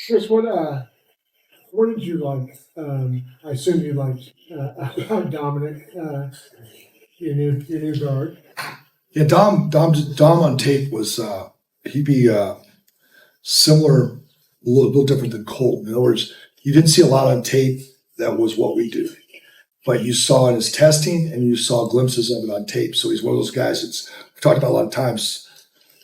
Chris, what did you like? I assume you liked about Dominic, your new guard. Yeah, Dom on tape was he'd be similar, a little different than Colton. In other words, you didn't see a lot on tape that was what we do, but you saw in his testing and you saw glimpses of it on tape. So he's one of those guys that's we've talked about a lot of times.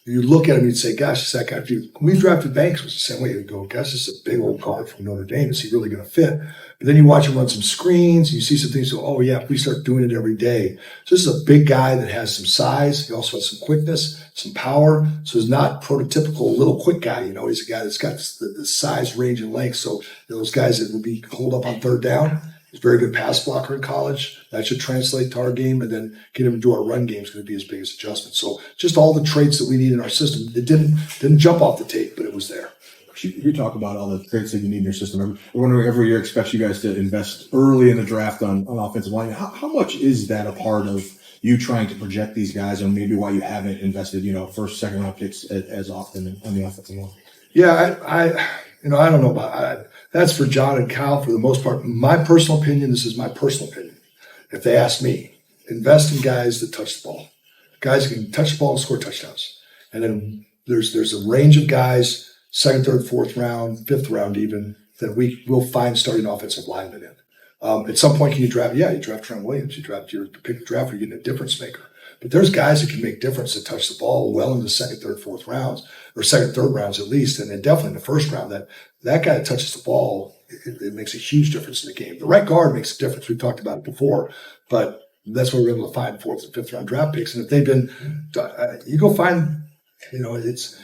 You look at him, you'd say, "Gosh, it's that guy." When we drafted Banks, was the same way. You go, "Gosh, this is a big old guard from Notre Dame. Is he really going to fit?" But then you watch him run some screens, and you see some things. So, oh yeah, if we start doing it every day. So this is a big guy that has some size. He also has some quickness, some power. So he's not prototypical little quick guy. You know, he's a guy that's got the size, range, and length. So those guys that will be hold up on third down. He's a very good pass blocker in college. That should translate to our game, and then get him into our run game is going to be his biggest adjustment. So just all the traits that we need in our system. It didn't jump off the tape, but it was there. You talk about all the traits that you need in your system. We're wondering every year expects you guys to invest early in the draft on offensive line. How much is that a part of you trying to project these guys, and maybe why you haven't invested, first, second round picks as often on the offensive line? Yeah, I don't know about that's for John and Kyle for the most part. My personal opinion, this is my personal opinion. If they ask me, invest in guys that touch the ball. Guys who can touch the ball and score touchdowns. And then there's a range of guys, second, third, fourth round, fifth round even, that we will find starting offensive linemen in. At some point, can you draft? Yeah, you draft Trent Williams. You pick a draft, you're getting a difference maker. But there's guys that can make difference that touch the ball well into the second, third, fourth rounds, or second, third rounds at least. And then definitely in the first round, that guy that touches the ball, it makes a huge difference in the game. The right guard makes a difference. We've talked about it before, but that's where we're able to find fourth and fifth round draft picks. And if they've been, you go find, it's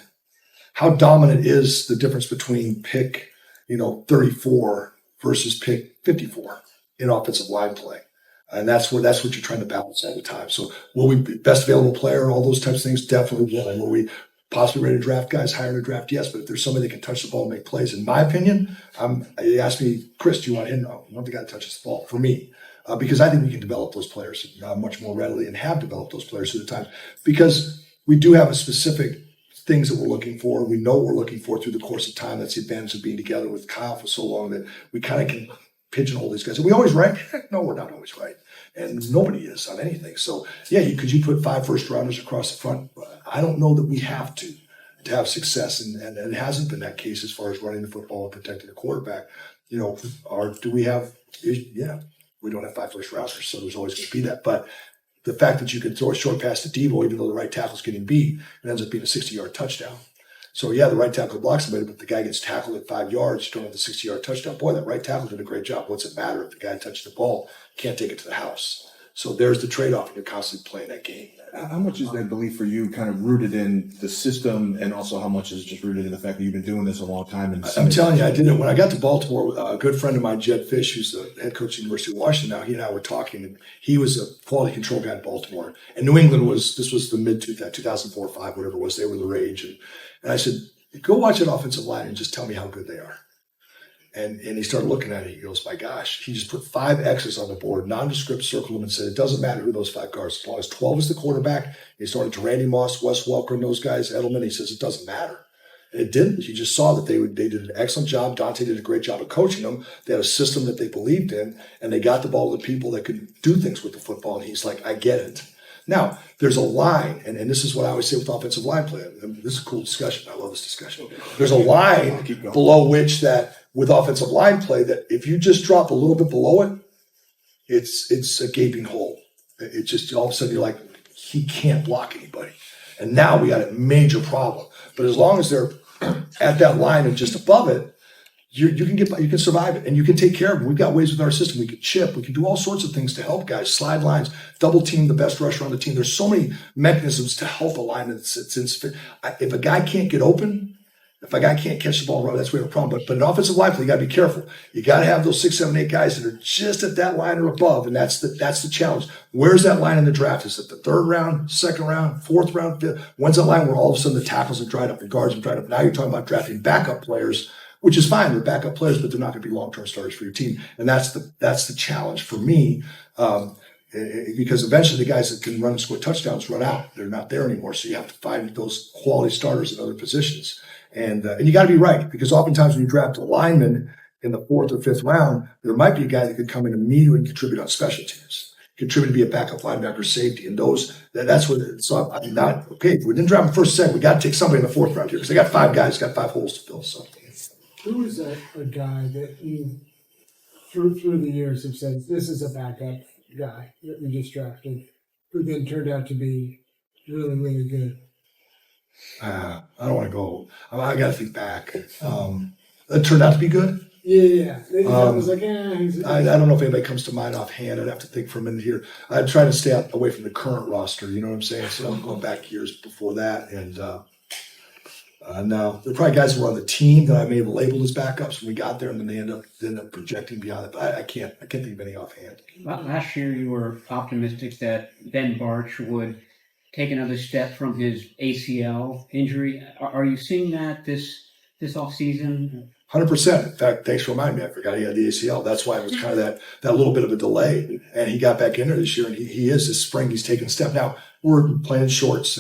how dominant is the difference between pick, 34 versus pick 54 in offensive line play. And that's what you're trying to balance all the time. So will we be best available player, all those types of things? Definitely will. And will we possibly ready to draft guys higher in the draft? Yes. But if there's somebody that can touch the ball and make plays, in my opinion, you asked me, Chris, do you want him? No, I want the guy that touches the ball for me. Because I think we can develop those players much more readily and have developed those players through the time. Because we do have a specific things that we're looking for. We know what we're looking for through the course of time. That's the advantage of being together with Kyle for so long that we kind of can pigeonhole these guys. Are we always right? Heck, no, we're not always right. And nobody is on anything. So, yeah, could you put 5 first-rounders across the front? I don't know that we have to have success, and it hasn't been that case as far as running the football and protecting the quarterback. Do we have – yeah, we don't have 5 first-rounders, so there's always going to be that. But the fact that you can throw a short pass to Devo, even though the right tackle's getting beat, it ends up being a 60-yard touchdown. So, yeah, the right tackle blocks somebody, but the guy gets tackled at 5 yards, you don't have the 60-yard touchdown. Boy, that right tackle did a great job. What's it matter if the guy touched the ball, can't take it to the house? So there's the trade-off, and you're constantly playing that game. How much is that belief for you kind of rooted in the system, and also how much is just rooted in the fact that you've been doing this a long time? And I'm telling you, I did it. When I got to Baltimore, a good friend of mine, Jed Fish, who's the head coach at the University of Washington now, he and I were talking, and he was a quality control guy in Baltimore. And New England this was the mid-2004 or 5, whatever it was, they were the rage. And I said, go watch an offensive line and just tell me how good they are. And he started looking at it. He goes, my gosh, he just put 5 X's on the board, nondescript, circled them, and said, it doesn't matter who those 5 guards, as long as 12 is the quarterback. He started to Randy Moss, Wes Welker, and those guys, Edelman. He says, it doesn't matter. And it didn't. You just saw that they did an excellent job. Dante did a great job of coaching them. They had a system that they believed in, and they got the ball to people that could do things with the football. And he's like, I get it. Now, there's a line, and this is what I always say with offensive line play. This is a cool discussion. I love this discussion. There's a line below which that with offensive line play that if you just drop a little bit below it, it's a gaping hole. It just all of a sudden you're like, he can't block anybody. And now we got a major problem. But as long as they're at that line and just above it, you can survive it, and you can take care of it. We've got ways with our system. We can chip. We can do all sorts of things to help guys. Slide lines, double team the best rusher on the team. There's so many mechanisms to help a line. If a guy can't get open, if a guy can't catch the ball right, that's where we have a problem. But an offensive line play, you got to be careful. You got to have those 6, 7, 8 guys that are just at that line or above, and that's the challenge. Where's that line in the draft? Is it the 3rd round, 2nd round, 4th round, 5th? When's that line where all of a sudden the tackles are dried up, the guards are dried up? Now you're talking about drafting backup players, which is fine. They're backup players, but they're not going to be long-term starters for your team. And that's the challenge for me, because eventually the guys that can run and score touchdowns run out. They're not there anymore. So you have to find those quality starters in other positions. And you got to be right, because oftentimes when you draft a lineman in the 4th or 5th round, there might be a guy that could come in immediately and contribute on special teams, contribute to be a backup linebacker, safety, and that's what. So I'm not okay. If we didn't draft him first, second, we got to take somebody in the 4th round here because they got 5 guys, got 5 holes to fill. So who is a guy that you through the years have said this is a backup guy that we just drafted, who then turned out to be really, really good? I don't want to go. I got to think back. It turned out to be good. Yeah. I was like, I don't know if anybody comes to mind offhand. I'd have to think for a minute here. I try to stay away from the current roster. You know what I'm saying? So I'm going back years before that. And no, there are probably guys who were on the team that I may have labeled as backups when we got there, and then they end up projecting beyond it. But I can't think of any offhand. Well, last year you were optimistic that Ben Barch would take another step from his ACL injury. Are you seeing that this offseason? 100%. In fact, thanks for reminding me. I forgot he had the ACL. That's why it was kind of that little bit of a delay. And he got back in there this year, and he is this spring. He's taking a step. Now we're playing shorts,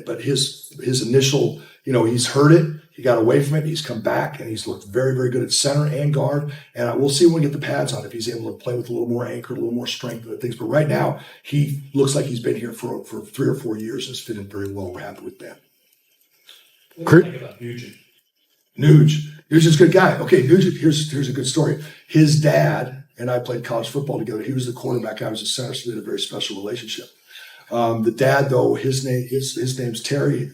but his initial, he's heard it. He got away from it. He's come back, and he's looked very, very good at center and guard. And we'll see when we get the pads on if he's able to play with a little more anchor, a little more strength and things. But right now, he looks like he's been here for 3 or 4 years and has fit in very well. We're happy with Ben. What do you think about Nugent? Nuge is a good guy. Okay, Nuge, here's a good story. His dad and I played college football together. He was the quarterback. I was the center, so we had a very special relationship. The dad, though, his name's Terry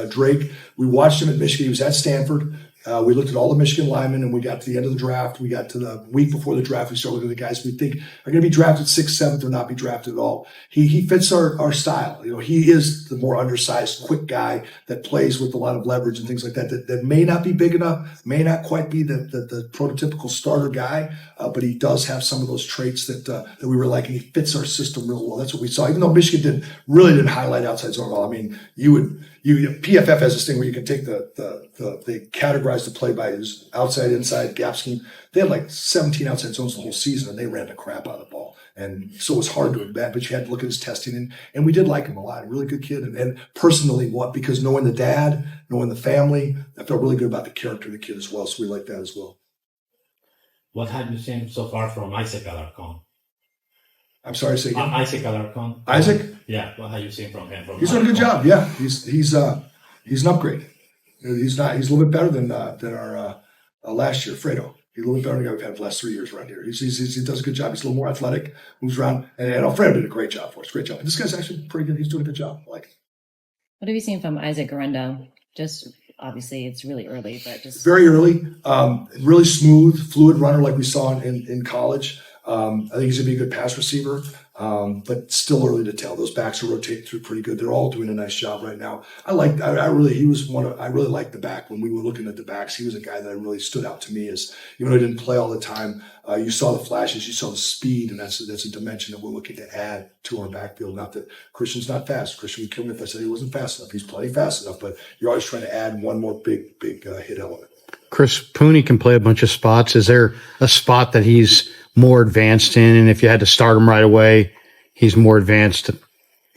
Drake. We watched him at Michigan. He was at Stanford. We looked at all the Michigan linemen, and we got to the end of the draft. We got to the week before the draft. We started looking at the guys we think are going to be drafted 6th, 7th, or not be drafted at all. He fits our style. He is the more undersized, quick guy that plays with a lot of leverage and things like that may not be big enough, may not quite be the prototypical starter guy, but he does have some of those traits that we were liking. He fits our system real well. That's what we saw. Even though Michigan didn't highlight outside zone at all. I mean, PFF has this thing where you can take they categorize the play by his outside, inside, gap scheme. They had like 17 outside zones the whole season, and they ran the crap out of the ball. And so it was hard to admit, but you had to look at his testing, and we did like him a lot. A really good kid, and personally, because knowing the dad, knowing the family, I felt really good about the character of the kid as well. So we like that as well. What have you seen so far from Isaac Alarcon? I'm sorry, say again. Isaac Alarcon. Isaac? Yeah, what have you seen from him? He's doing a good job. Yeah, he's an upgrade. He's a little bit better than our last year, Fredo. He's a little bit better than the guy we've had for the last 3 years around here. He does a good job. He's a little more athletic, moves around, and Alfredo did a great job for us. Great job. And this guy's actually pretty good. He's doing a good job. I like it. What have you seen from Isaac Garendo? Just obviously it's really early, but just very early, really smooth, fluid runner like we saw in college. I think he's gonna be a good pass receiver, but still early to tell. Those backs are rotating through pretty good. They're all doing a nice job right now. I really liked the back when we were looking at the backs. He was a guy that really stood out to me as, even though he didn't play all the time, you saw the flashes, you saw the speed, and that's a dimension that we're looking to add to our backfield. Not that Christian's not fast. Christian would kill me if I said he wasn't fast enough. He's plenty fast enough, but you're always trying to add one more big hit element. Chris, Puni can play a bunch of spots. Is there a spot that he's more advanced in? And if you had to start him right away, he's more advanced,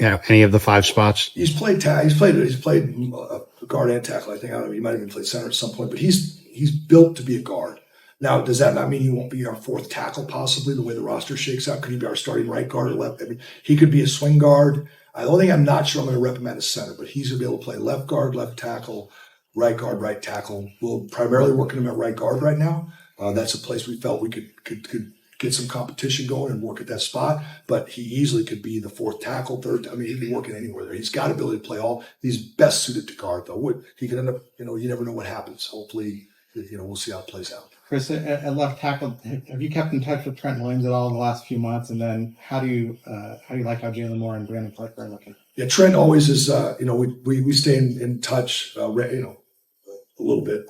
any of the 5 spots? He's played guard and tackle. I think, I don't know, he might have even played center at some point, but he's built to be a guard. Now, does that not mean he won't be our 4th tackle possibly the way the roster shakes out? Could he be our starting right guard or left? I mean, he could be a swing guard. The only thing I'm not sure I'm going to rep him at is center, but he's going to be able to play left guard, left tackle, right guard, right tackle. We're primarily working him at right guard right now. That's a place we felt we could get some competition going and work at that spot, but he easily could be the 4th tackle, 3rd. I mean, he'd be working anywhere there. He's got ability to play all. He's best suited to guard, though. He could end up, you never know what happens. Hopefully, we'll see how it plays out. Chris, at left tackle, have you kept in touch with Trent Williams at all in the last few months? And then how do you like how Jalen Moore and Brandon Clark are looking? Yeah, Trent always is. We stay in touch. A little bit.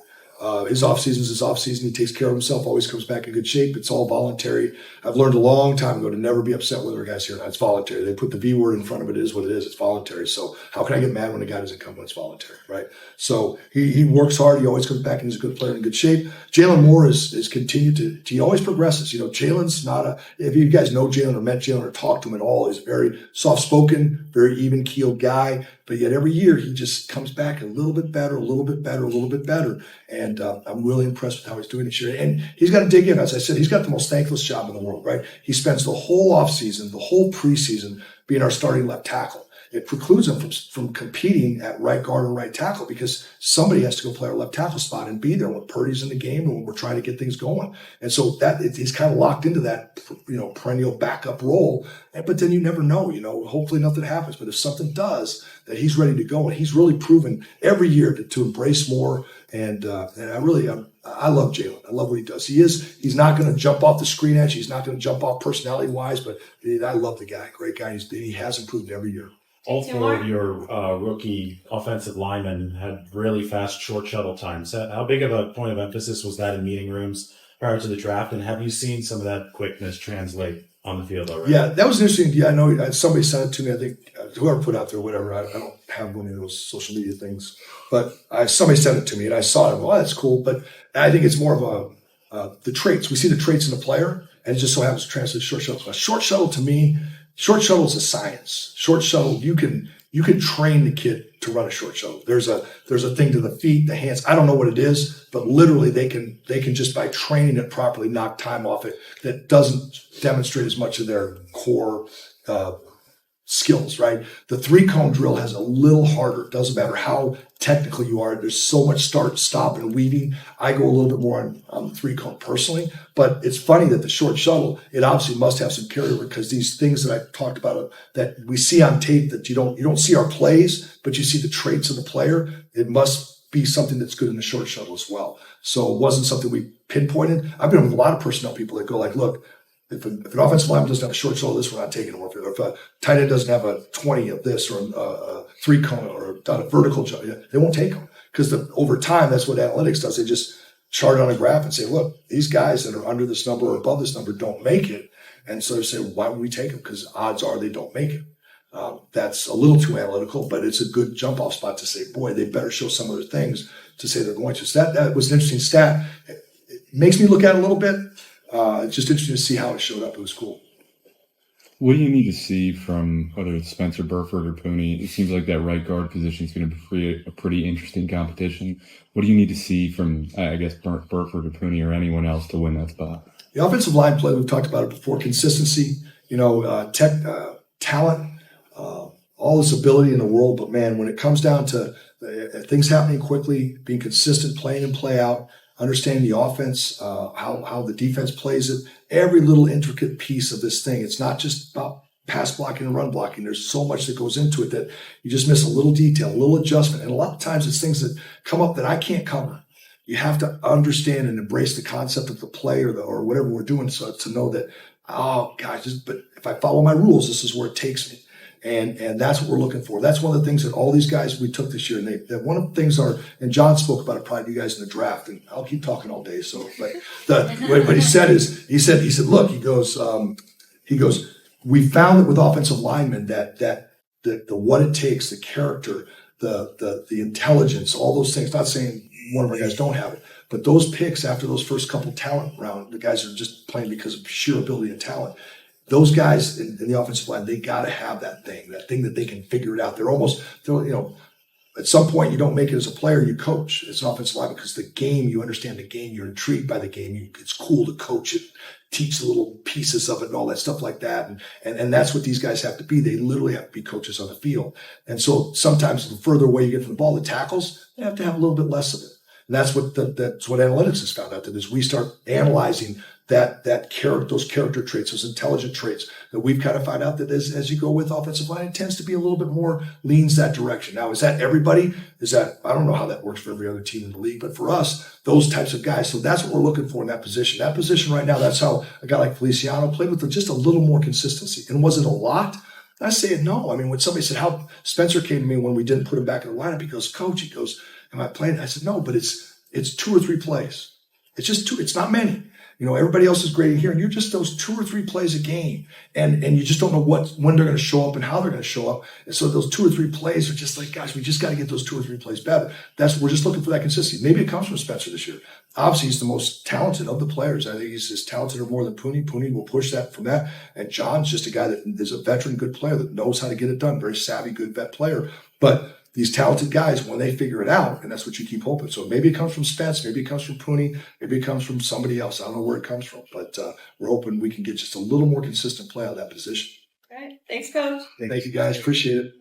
His off season is his off season. He takes care of himself, always comes back in good shape. It's all voluntary. I've learned a long time ago to never be upset with our guys here. It's voluntary. They put the V word in front of it. It is what it is. It's voluntary. So how can I get mad when a guy doesn't come when it's voluntary, right? So he works hard. He always comes back and he's a good player in good shape. Jalen Moore is continued he always progresses. Jalen's not if you guys know Jalen or met Jalen or talked to him at all, he's a very soft-spoken, very even-keeled guy, but yet every year he just comes back a little bit better, a little bit better, a little bit better. And I'm really impressed with how he's doing this year. And he's got to dig in. As I said, he's got the most thankless job in the world, right? He spends the whole offseason, the whole preseason being our starting left tackle. It precludes him from competing at right guard or right tackle because somebody has to go play our left tackle spot and be there when Purdy's in the game and when we're trying to get things going. And so he's kind of locked into that, perennial backup role. But then you never know, hopefully nothing happens. But if something does, that he's ready to go. And he's really proven every year to embrace more. And I love Jalen. I love what he does. He's not going to jump off the screen edge. He's not going to jump off personality wise, but I love the guy. Great guy. He has improved every year. All four of your rookie offensive linemen had really fast short shuttle times. How big of a point of emphasis was that in meeting rooms prior to the draft? And have you seen some of that quickness translate on the field already? Yeah, that was interesting. Yeah, I know somebody sent it to me. I think whoever put it out there, whatever. I don't have one of those social media things, but somebody sent it to me and I saw it. Well, that's cool. But I think it's more of the traits. We see the traits in the player, and it just so happens to translate short shuttle. A short shuttle to me. Short shuttle is a science. Short shuttle, you can train the kid to run a short shuttle. There's a thing to the feet, the hands. I don't know what it is, but literally they can just by training it properly knock time off it that doesn't demonstrate as much of their core skills, right? The 3-cone drill has a little harder. It doesn't matter how technical you are. There's so much start, stop, and weaving. I go a little bit more on the 3-cone personally, but it's funny that the short shuttle, it obviously must have some carryover because these things that I talked about that we see on tape that you don't see our plays, but you see the traits of the player. It must be something that's good in the short shuttle as well. So it wasn't something we pinpointed. I've been with a lot of personnel people that go like, look, if an offensive lineman doesn't have a short shuttle of this, we're not taking him. Or if a tight end doesn't have a 20 of this or a 3-cone or a vertical jump, they won't take him. Because over time, that's what analytics does. They just chart on a graph and say, look, these guys that are under this number or above this number don't make it. And so they say, why would we take them? Because odds are they don't make it. That's a little too analytical, but it's a good jump off spot to say, boy, they better show some other things to say they're going to. So that was an interesting stat. It makes me look at it a little bit. It's just interesting to see how it showed up. It was cool. What do you need to see from whether it's Spencer Burford or Puni? It seems like that right guard position is going to be a pretty interesting competition. What do you need to see from, I guess, Burford or Puni or anyone else to win that spot? The offensive line play, we've talked about it before, consistency, talent, all this ability in the world. But, man, when it comes down to things happening quickly, being consistent, playing and play out, understanding the offense, how the defense plays it, every little intricate piece of this thing. It's not just about pass blocking and run blocking. There's so much that goes into it that you just miss a little detail, a little adjustment. And a lot of times it's things that come up that I can't cover. You have to understand and embrace the concept of the play or whatever we're doing so to know that, oh, gosh, but if I follow my rules, this is where it takes me. And that's what we're looking for. That's one of the things that all these guys we took this year. And one of the things and John spoke about it probably to you guys in the draft, and I'll keep talking all day. So, but what he said is, he said, look, he goes, we found that with offensive linemen that the what it takes, the character, the intelligence, all those things, not saying one of our guys don't have it, but those picks after those first couple talent round, the guys are just playing because of sheer ability and talent. Those guys in the offensive line, they got to have that thing that they can figure it out. They're at some point you don't make it as a player, you coach as an offensive lineman because the game, you understand the game, you're intrigued by the game. It's cool to coach it, teach the little pieces of it and all that stuff like that. And that's what these guys have to be. They literally have to be coaches on the field. And so sometimes the further away you get from the ball, the tackles, they have to have a little bit less of it. And that's what analytics has found out, that as we start analyzing those character traits, those intelligent traits, that we've kind of found out that as you go with offensive line, it tends to be a little bit more leans that direction. Now, is that everybody? I don't know how that works for every other team in the league, but for us, those types of guys. So that's what we're looking for in that position. That position right now, that's how a guy like Feliciano played with just a little more consistency. And was it a lot? I say it no. I mean, when somebody said how Spencer came to me when we didn't put him back in the lineup, he goes, Coach, am I playing? I said, no, but it's 2 or 3 plays. It's just 2. It's not many. You know, everybody else is grading here, and you're just those 2 or 3 plays a game, and you just don't know when they're going to show up and how they're going to show up. And so those 2 or 3 plays are just like, gosh, we just got to get those 2 or 3 plays better. We're just looking for that consistency. Maybe it comes from Spencer this year. Obviously, he's the most talented of the players. I think he's as talented or more than Puni. Puni will push that from that. And John's just a guy that is a veteran, good player that knows how to get it done. Very savvy, good vet player. But these talented guys, when they figure it out, and that's what you keep hoping. So maybe it comes from Spence, maybe it comes from Puni, maybe it comes from somebody else. I don't know where it comes from, but we're hoping we can get just a little more consistent play out of that position. All right. Thanks, Coach. Thank you guys. Appreciate it.